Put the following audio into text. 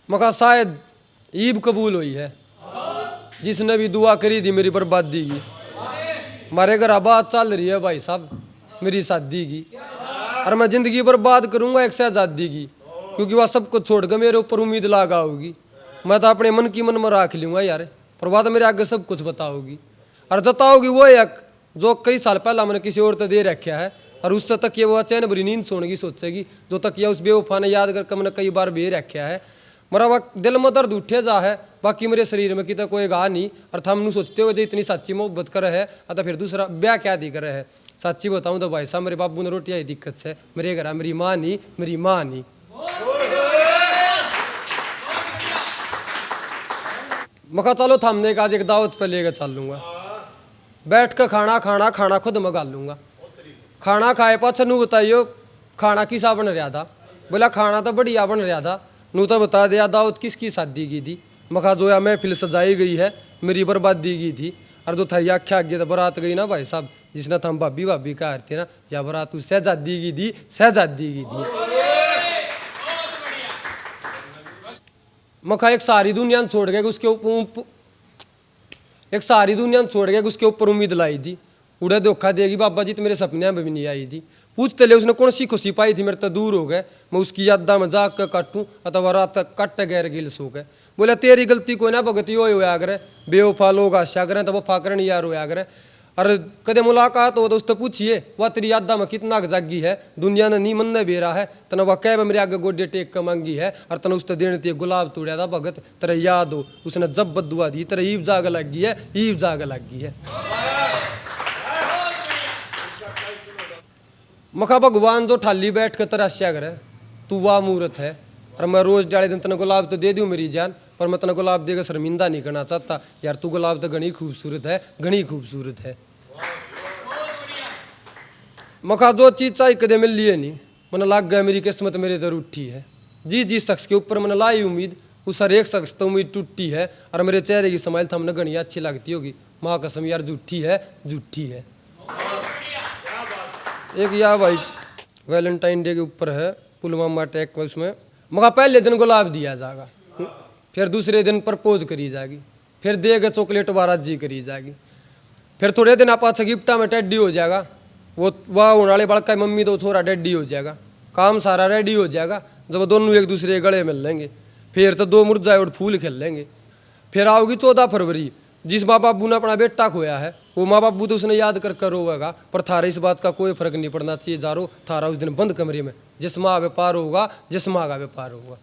मका शायद ईब कबूल हुई है, जिसने भी दुआ करी थी मेरी बर्बादी की। हमारे घर बात चल रही है भाई साहब मेरी शादी की, और मैं जिंदगी बर्बाद करूंगा एक शहजादी की, क्योंकि वह सब कुछ छोड़ कर मेरे ऊपर उम्मीद लगा होगी। मैं तो अपने मन की मन में रख लूंगा यार, पर वह तो मेरे आगे सब कुछ बताओगी, और जताओगी वो एक जो कई साल पहला मैंने किसी और तो दे रखा है, और उससे तक ये वो चैन भरी नींद सोने सोचेगी, जो तक ये उस बेवफा ने याद करके मैंने कई बार बे रखा है। मेरा वह दिल में दर्द उठे जा है, बाकी मेरे शरीर में कितना कोई गा नहीं। और थम सोचते हो जो इतनी सच्ची मोहब्बत करे है, अतः फिर दूसरा ब्याह क्या दी करे है। सच्ची बताऊं तो भाई साहब मेरे बाबू ने रोटी आई दिक्कत से, मेरे घर मेरी माँ नहीं, मेरी माँ नहीं। मका चलो थमने का आज एक दावत पे लेकर चल लूंगा, बैठ कर खाना खाना खाना खुद मंगा लूंगा। खाना खाए पाछे नू बताइयो खाना किसा बन रहा था। बोला खाना तो बढ़िया बन रहा था। नू तो बता दिया दावत किसकी शादी की थी। मखा जो या महफिल सजाई गई है मेरी बर्बादी की थी। और जो थारी आख्या आगे तो बारात गई ना भाई साहब, जिसने तो हम भाभी भाभी कहा थे ना, या बारात शहजादी की थी, शहजादी की थी। मखा एक सारी दुनिया छोड़ गया उसके ऊपर, एक सारी दुनिया छोड़ गया उसके ऊपर उम्मीद लाई थी। उड़े धोखा देगी बाबा जी तो मेरे सपने में भी नहीं आई थी। पूछते ले उसने कौन सी खुशी पाई थी, मेरे तो दूर हो गए। मैं उसकी यादा में जाग कर काटूं अथवा रात तक कट गैर गिल सो गए। बोले तेरी गलती कोई ना भगती हो आगरे, बेवफा लोग आशा करें तो वो फाकरन यार हो आगरे। अरे कदे मुलाकात हो तो उससे पूछिए वह तेरी यादा में कितना जागी है, दुनिया ने नी मन ने बेरा है तना वह कह मेरे आगे गोडे टेक कर मांगी है। और तना उससे देने ते गुलाब तोड़ा था भगत तेरा याद हो, उसने जब बदुआ दी तेरा ईब जाग लगी है, ईब जाग लगी है। मखा भगवान जो ठाली बैठ कर तराश्या करे तू वाह मूर्त है। और मैं रोज डाले दिन तना गुलाब तो दे दूं मेरी जान, पर मैं तना गुलाब देकर शर्मिंदा नहीं करना चाहता यार। तू गुलाब तो घनी खूबसूरत है, घनी खूबसूरत है। मखा जो चीज चाहिए कदे मिल लिए नहीं, मैंने लाग गया मेरी किस्मत मेरे दर उठी है। जिस शख्स के ऊपर मैंने लाई उम्मीद उस हर एक शख्स तो उम्मीद टूटी है। और मेरे चेहरे की स्माइल तो हमने घनी अच्छी लगती होगी, माँ कसम यार झूठी है, झूठी है। एक या भाई वैलेंटाइन डे के ऊपर है पुलवामा अटैक में, उसमें मगर पहले दिन गुलाब दिया जाएगा, फिर दूसरे दिन प्रपोज करी जाएगी, फिर देगा चॉकलेट वारा जी करी जाएगी, फिर थोड़े दिन आप गिफ्टा में टेडी हो जाएगा। वो वाह होने वाले बड़का मम्मी तो छोरा डेडी हो जाएगा, काम सारा रेडी हो जाएगा। जब दोनों एक दूसरे के गले मिल लेंगे फिर तो दो मुरझाए और फूल खेल लेंगे। फिर आओगी 14 फरवरी, जिस माँ बाबू ने अपना बेटा खोया है वो माँ बाबू तो उसने याद कर रोएगा, पर थारा इस बात का कोई फर्क नहीं पड़ना चाहिए जारो। थारा उस दिन बंद कमरे में जिस माँ व्यापार होगा, जिस माँ का व्यापार होगा।